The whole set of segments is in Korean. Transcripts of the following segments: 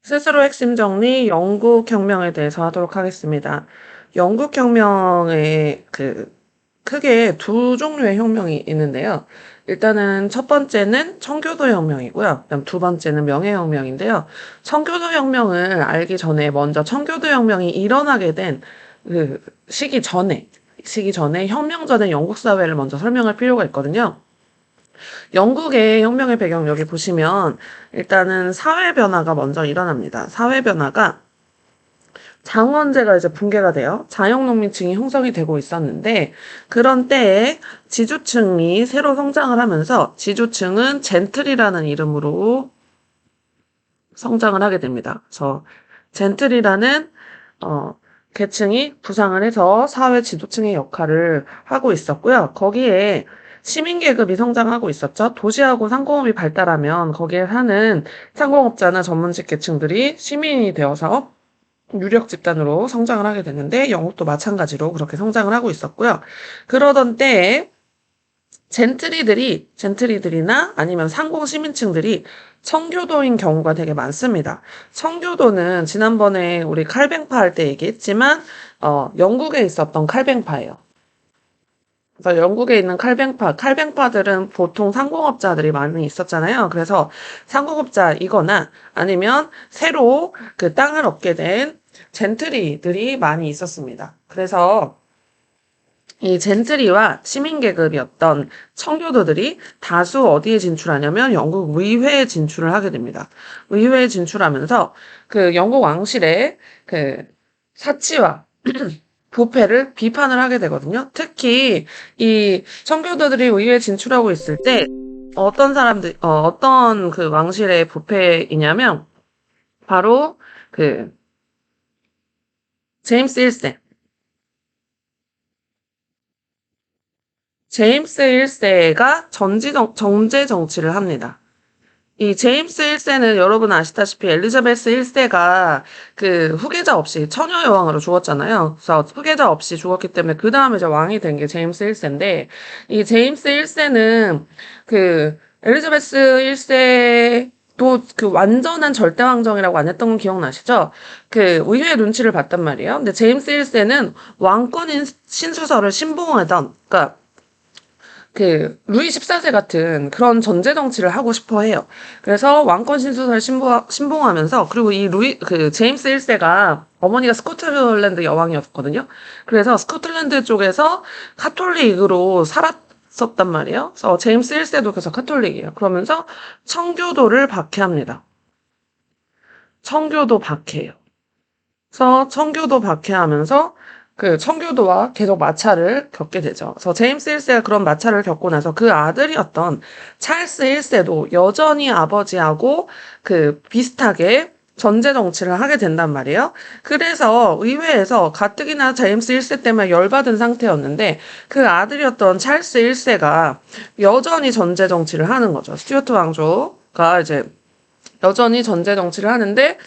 스스로 핵심 정리, 영국혁명에 대해서 하도록 하겠습니다. 영국혁명에 크게 두 종류의 혁명이 있는데요. 일단은 첫 번째는 청교도 혁명이고요. 그다음 두 번째는 명예혁명인데요. 청교도 혁명을 알기 전에 먼저 청교도 혁명이 일어나게 된 그 시기 전에 혁명 전의 영국 사회를 먼저 설명할 필요가 있거든요. 영국의 혁명의 배경 여기 보시면 일단은 사회 변화가 먼저 일어납니다. 사회 변화가 장원제가 이제 붕괴가 돼요. 자영농민층이 형성이 되고 있었는데 그런 때에 지주층이 새로 성장을 하면서 지주층은 젠틀이라는 이름으로 성장을 하게 됩니다. 그래서 젠틀이라는 계층이 부상을 해서 사회 지도층의 역할을 하고 있었고요. 거기에 시민 계급이 성장하고 있었죠. 도시하고 상공업이 발달하면 거기에 사는 상공업자나 전문직 계층들이 시민이 되어서 유력 집단으로 성장을 하게 됐는데 영국도 마찬가지로 그렇게 성장을 하고 있었고요. 그러던 때에 젠트리들이나 아니면 상공 시민층들이 청교도인 경우가 되게 많습니다. 청교도는 지난번에 우리 칼뱅파 할 때 얘기했지만 영국에 있었던 칼뱅파예요. 그래서 영국에 있는 칼뱅파들은 보통 상공업자들이 많이 있었잖아요. 그래서 상공업자이거나 아니면 새로 그 땅을 얻게 된 젠트리들이 많이 있었습니다. 그래서 이 젠트리와 시민계급이었던 청교도들이 다수 어디에 진출하냐면 영국 의회에 진출을 하게 됩니다. 의회에 진출하면서 그 영국 왕실의 그 사치와 부패를 비판을 하게 되거든요. 특히 이 청교도들이 의회에 진출하고 있을 때 어떤 그 왕실의 부패이냐면 바로 그 제임스 1세. 제임스 1세가 정제 정치를 합니다. 이 제임스 1세는 여러분 아시다시피 엘리자베스 1세가 그 후계자 없이 처녀 여왕으로 죽었잖아요. 그래서 후계자 없이 죽었기 때문에 그 다음에 이제 왕이 된 게 제임스 1세인데 이 제임스 1세는 그 엘리자베스 1세 또 그 완전한 절대왕정이라고 안 했던 건 기억나시죠? 그 의회의 눈치를 봤단 말이에요. 근데 제임스 1세는 왕권인 신수설을 신봉하던 그러니까 그 루이 14세 같은 그런 전제 정치를 하고 싶어 해요. 그래서 왕권 신수설 신봉하면서 그리고 이 제임스 1세가 어머니가 스코틀랜드 여왕이었거든요. 그래서 스코틀랜드 쪽에서 카톨릭으로 살았었단 말이에요. 그래서 제임스 1세도 그래서 카톨릭이에요. 그러면서 청교도를 박해합니다. 청교도 박해예요. 그래서 청교도 박해하면서 그 청교도와 계속 마찰을 겪게 되죠. 그래서 제임스 1세가 그런 마찰을 겪고 나서 그 아들이었던 찰스 1세도 여전히 아버지하고 그 비슷하게 전제 정치를 하게 된단 말이에요. 그래서 의회에서 가뜩이나 제임스 1세 때문에 열받은 상태였는데 그 아들이었던 찰스 1세가 여전히 전제 정치를 하는 거죠. 스튜어트 왕조가 이제 여전히 전제 정치를 하는데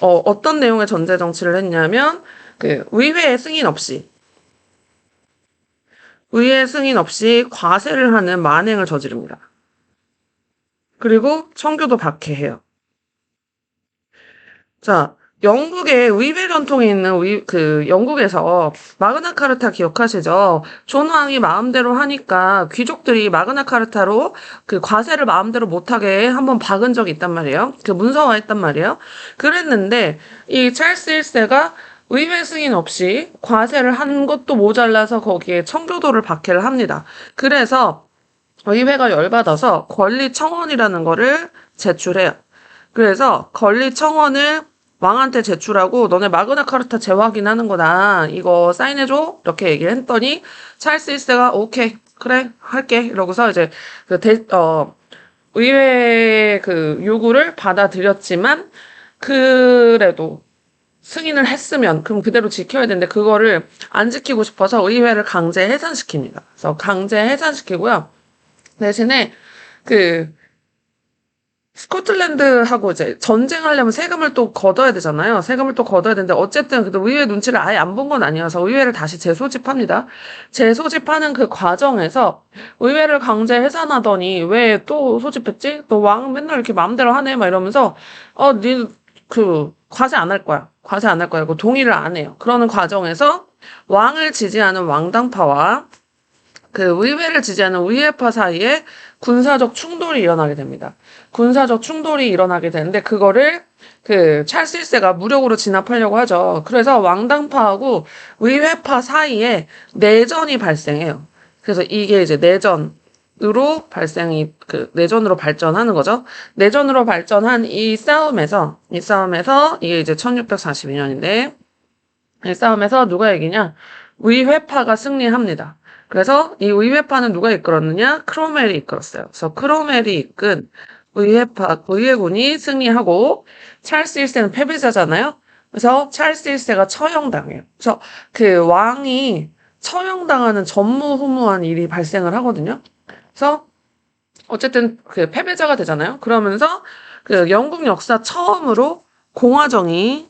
어떤 내용의 전제 정치를 했냐면 그 의회 승인 없이 과세를 하는 만행을 저지릅니다. 그리고 청교도 박해해요. 자, 영국의 의회 전통이 있는 영국에서 마그나 카르타 기억하시죠? 존 왕이 마음대로 하니까 귀족들이 마그나 카르타로 그 과세를 마음대로 못하게 한번 박은 적이 있단 말이에요. 그 문서화했단 말이에요. 그랬는데 이 찰스 1세가 의회 승인 없이 과세를 한 것도 모자라서 거기에 청교도를 박해를 합니다. 그래서 의회가 열받아서 권리청원이라는 거를 제출해요. 그래서 권리청원을 왕한테 제출하고 너네 마그나 카르타 재확인하는 거다. 이거 사인해줘. 이렇게 얘기를 했더니 찰스 1세가 오케이 그래 할게 이러고서 이제 의회의 그 요구를 받아들였지만 그래도 승인을 했으면 그럼 그대로 지켜야 되는데 그거를 안 지키고 싶어서 의회를 강제 해산시킵니다. 그래서 강제 해산시키고요. 대신에 그 스코틀랜드하고 이제 전쟁하려면 세금을 또 걷어야 되잖아요. 세금을 또 걷어야 되는데 어쨌든 그래도 의회 눈치를 아예 안 본 건 아니어서 의회를 다시 재소집합니다. 재소집하는 그 과정에서 의회를 강제 해산하더니 왜 또 소집했지? 너 왕 맨날 이렇게 마음대로 하네? 막 이러면서 니 과세 안 할 거야. 과세 안 할 거야. 동의를 안 해요. 그러는 과정에서 왕을 지지하는 왕당파와 그 의회를 지지하는 의회파 사이에 군사적 충돌이 일어나게 됩니다. 군사적 충돌이 일어나게 되는데 그거를 그 찰스 1세가 무력으로 진압하려고 하죠. 그래서 왕당파하고 의회파 사이에 내전이 발생해요. 그래서 이게 이제 내전으로 발전하는 거죠. 내전으로 발전한 이 싸움에서 이게 이제 1642년인데 이 싸움에서 누가 이기냐? 의회파가 승리합니다. 그래서 이 의회파는 누가 이끌었느냐? 크로멜이 이끌었어요. 그래서 크로멜이 이끈 의회군이 승리하고 찰스 1세는 패배자잖아요. 그래서 찰스 1세가 처형당해요. 그래서 그 왕이 처형당하는 전무후무한 일이 발생을 하거든요. 그래서 어쨌든 그 패배자가 되잖아요. 그러면서 그 영국 역사 처음으로 공화정이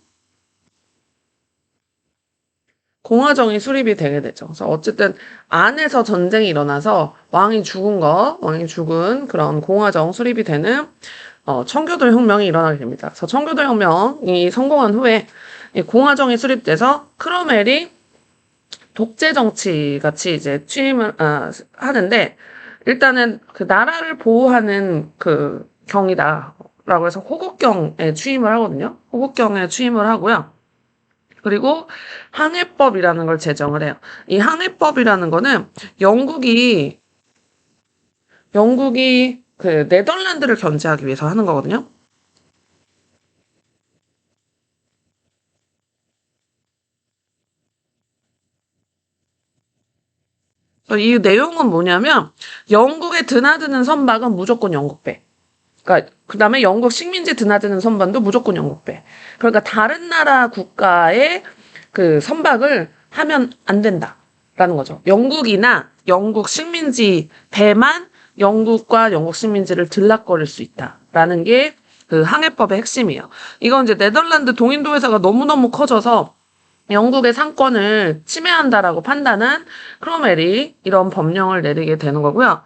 수립이 되게 되죠. 그래서 어쨌든 안에서 전쟁이 일어나서 왕이 죽은 그런 공화정 수립이 되는 청교도 혁명이 일어나게 됩니다. 그래서 청교도 혁명이 성공한 후에 이 공화정이 수립돼서 크로멜이 독재 정치 같이 이제 취임을 하는데 일단은 그 나라를 보호하는 그 경이다라고 해서 호국경에 취임을 하거든요. 호국경에 취임을 하고요. 그리고 항해법이라는 걸 제정을 해요. 이 항해법이라는 거는 영국이 그 네덜란드를 견제하기 위해서 하는 거거든요. 이 내용은 뭐냐면 영국에 드나드는 선박은 무조건 영국배. 그러니까 그다음에 영국 식민지 드나드는 선박도 무조건 영국배. 그러니까 다른 나라 국가의 그 선박을 하면 안 된다라는 거죠. 영국이나 영국 식민지 배만 영국과 영국 식민지를 들락거릴 수 있다라는 게 그 항해법의 핵심이에요. 이건 이제 네덜란드 동인도 회사가 너무너무 커져서 영국의 상권을 침해한다라고 판단한 크로멜이 이런 법령을 내리게 되는 거고요.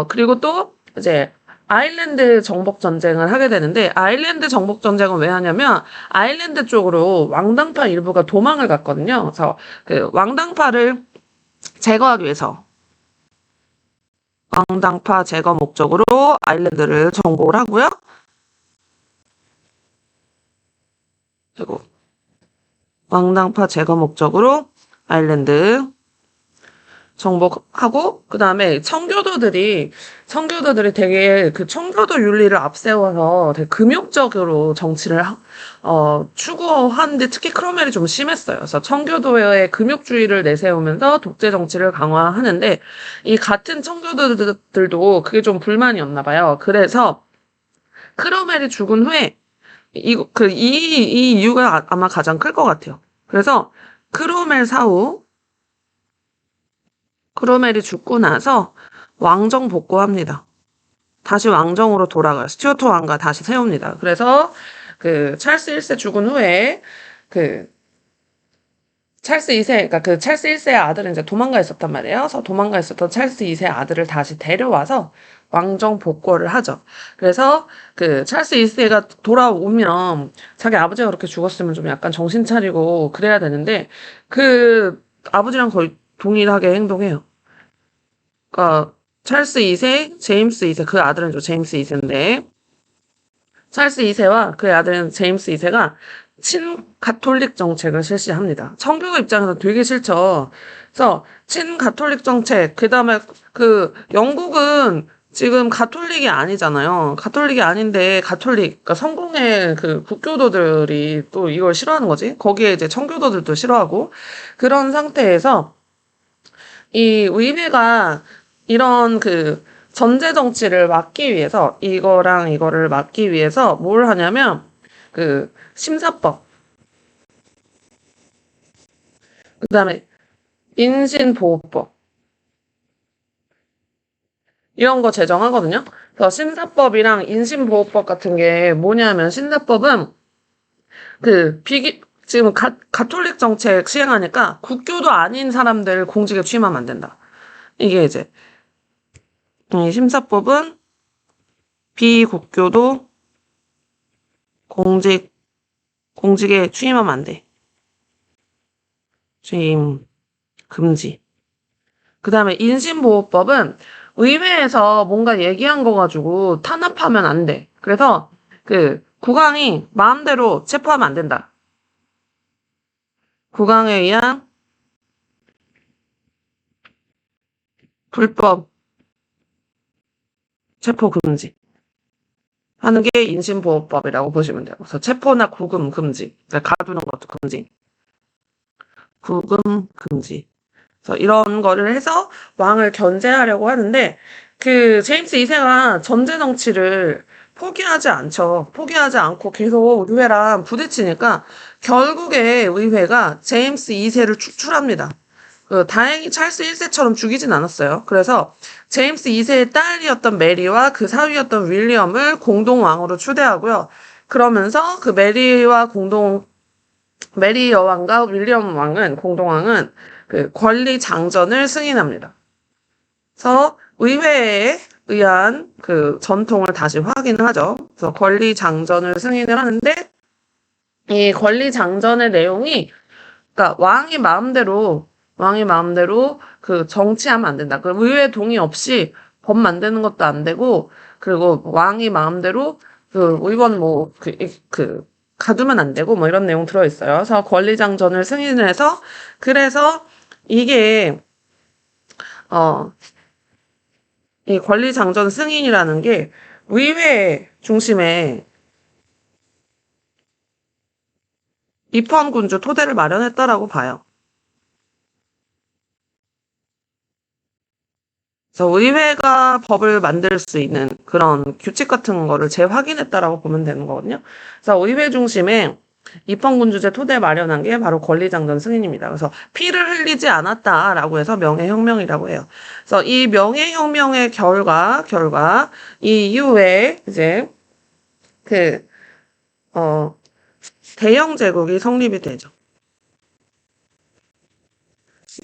그리고 또 이제 아일랜드 정복 전쟁을 하게 되는데 아일랜드 정복 전쟁은 왜 하냐면 아일랜드 쪽으로 왕당파 일부가 도망을 갔거든요. 그래서 그 왕당파를 제거하기 위해서 왕당파 제거 목적으로 아일랜드를 정복을 하고요. 그리고 왕당파 제거 목적으로 아일랜드 정복하고 그다음에 청교도들이 되게 그 청교도 윤리를 앞세워서 되게 금욕적으로 정치를 추구하는데 특히 크로멜이 좀 심했어요. 그래서 청교도의 금욕주의를 내세우면서 독재 정치를 강화하는데 이 같은 청교도들도 그게 좀 불만이었나 봐요. 그래서 크로멜이 죽은 후에 이 이유가 아마 가장 클 것 같아요. 그래서 크로멜이 죽고 나서 왕정 복구합니다. 다시 왕정으로 돌아가요. 스튜어트 왕가 다시 세웁니다. 그래서 그 찰스 1세 죽은 후에 그 찰스 2세, 그러니까 그 찰스 1세의 아들은 이제 도망가 있었단 말이에요. 그래서 도망가 있었던 찰스 2세 아들을 다시 데려와서 왕정 복구를 하죠. 그래서 그 찰스 2세가 돌아오면 자기 아버지가 그렇게 죽었으면 좀 약간 정신 차리고 그래야 되는데 그 아버지랑 거의 동일하게 행동해요. 그러니까 찰스 2세, 제임스 2세, 그 아들은 제임스 2세인데 찰스 2세와 그의 아들은 제임스 2세가 친가톨릭 정책을 실시합니다. 청교도 입장에서 되게 싫죠. 그래서 친가톨릭 정책, 그다음에 그 영국은 지금 가톨릭이 아니잖아요. 가톨릭이 아닌데 그러니까 성공의 그 국교도들이 또 이걸 싫어하는 거지. 거기에 이제 청교도들도 싫어하고 그런 상태에서 이 의회가 이런 그 전제 정치를 막기 위해서 이거랑 이거를 막기 위해서 뭘 하냐면 그 심사법 그다음에 인신보호법 이런 거 제정하거든요. 그래서 심사법이랑 인신보호법 같은 게 뭐냐면 심사법은 지금 가톨릭 정책 시행하니까 국교도 아닌 사람들 공직에 취임하면 안 된다. 이게 이제 이 심사법은 비국교도 공직 공직에 취임하면 안 돼. 취임 금지. 그 다음에 인신보호법은 의회에서 뭔가 얘기한 거 가지고 탄압하면 안 돼. 그래서 그 국왕이 마음대로 체포하면 안 된다. 국왕에 의한 불법 체포 금지 하는 게 인신보호법이라고 보시면 돼요. 그래서 체포나 구금 금지, 그러니까 가두는 것도 금지, 구금 금지. 그래서 이런 거를 해서 왕을 견제하려고 하는데 그 제임스 2세가 전제 정치를 포기하지 않죠. 포기하지 않고 계속 의회랑 부딪히니까 결국에 의회가 제임스 2세를 축출합니다. 다행히 찰스 1세처럼 죽이진 않았어요. 그래서 제임스 2세의 딸이었던 메리와 그 사위였던 윌리엄을 공동왕으로 추대하고요. 그러면서 그 메리 여왕과 윌리엄 왕은, 공동왕은 그 권리 장전을 승인합니다. 그래서 의회에 의한 그 전통을 다시 확인하죠. 그래서 권리 장전을 승인을 하는데 이 권리 장전의 내용이 그러니까 왕이 마음대로 그 정치하면 안 된다. 그 의회 동의 없이 법 만드는 것도 안 되고, 그리고 왕이 마음대로 그 의원 가두면 안 되고, 뭐 이런 내용 들어있어요. 그래서 권리장전을 승인해서, 그래서 이게, 이 권리장전 승인이라는 게 의회 중심에 입헌군주 토대를 마련했다라고 봐요. 그래서 의회가 법을 만들 수 있는 그런 규칙 같은 거를 재확인했다라고 보면 되는 거거든요. 그래서 의회 중심에 입헌군주제 토대 마련한 게 바로 권리장전 승인입니다. 그래서 피를 흘리지 않았다라고 해서 명예혁명이라고 해요. 그래서 이 명예혁명의 결과 이 이후에 이제 그 대영 제국이 성립이 되죠.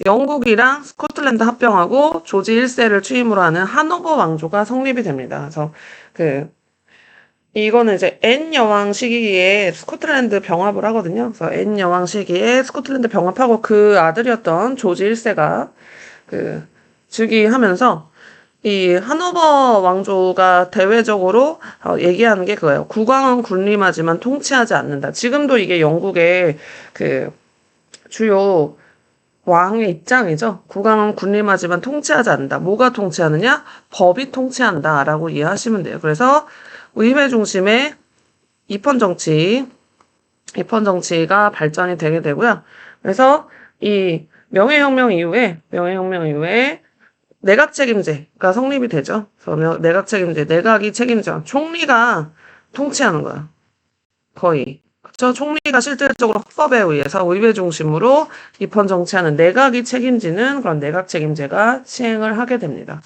영국이랑 스코틀랜드 합병하고 조지 1세를 취임으로 하는 하노버 왕조가 성립이 됩니다. 그래서 이거는 이제 앤 여왕 시기에 스코틀랜드 병합을 하거든요. 그래서 앤 여왕 시기에 스코틀랜드 병합하고 그 아들이었던 조지 1세가 즉위하면서 이 하노버 왕조가 대외적으로 얘기하는 게 그거예요. 국왕은 군림하지만 통치하지 않는다. 지금도 이게 영국의 주요 왕의 입장이죠. 국왕은 군림하지만 통치하지 않는다. 뭐가 통치하느냐? 법이 통치한다. 라고 이해하시면 돼요. 그래서 의회 중심의 입헌정치가 발전이 되게 되고요. 그래서 이 명예혁명 이후에 내각 책임제가 성립이 되죠. 그래서 내각 책임제, 내각이 책임져. 총리가 통치하는 거야. 거의. 그렇죠? 총리가 실질적으로 헌법에 의해서 의회 중심으로 입헌 정치하는 내각이 책임지는 그런 내각 책임제가 시행을 하게 됩니다.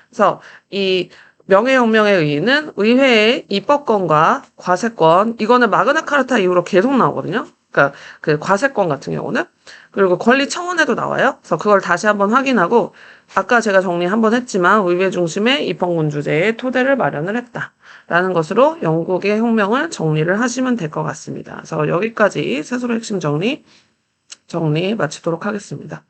그래서 이 명예혁명의 의의는 의회의 입법권과 과세권, 이거는 마그나카르타 이후로 계속 나오거든요. 그러니까 그 과세권 같은 경우는. 그리고 권리 청원에도 나와요. 그래서 그걸 다시 한번 확인하고 아까 제가 정리 한번 했지만 의회 중심의 입헌군주제의 토대를 마련을 했다라는 것으로 영국의 혁명을 정리를 하시면 될 것 같습니다. 그래서 여기까지 세술의 핵심 정리 마치도록 하겠습니다.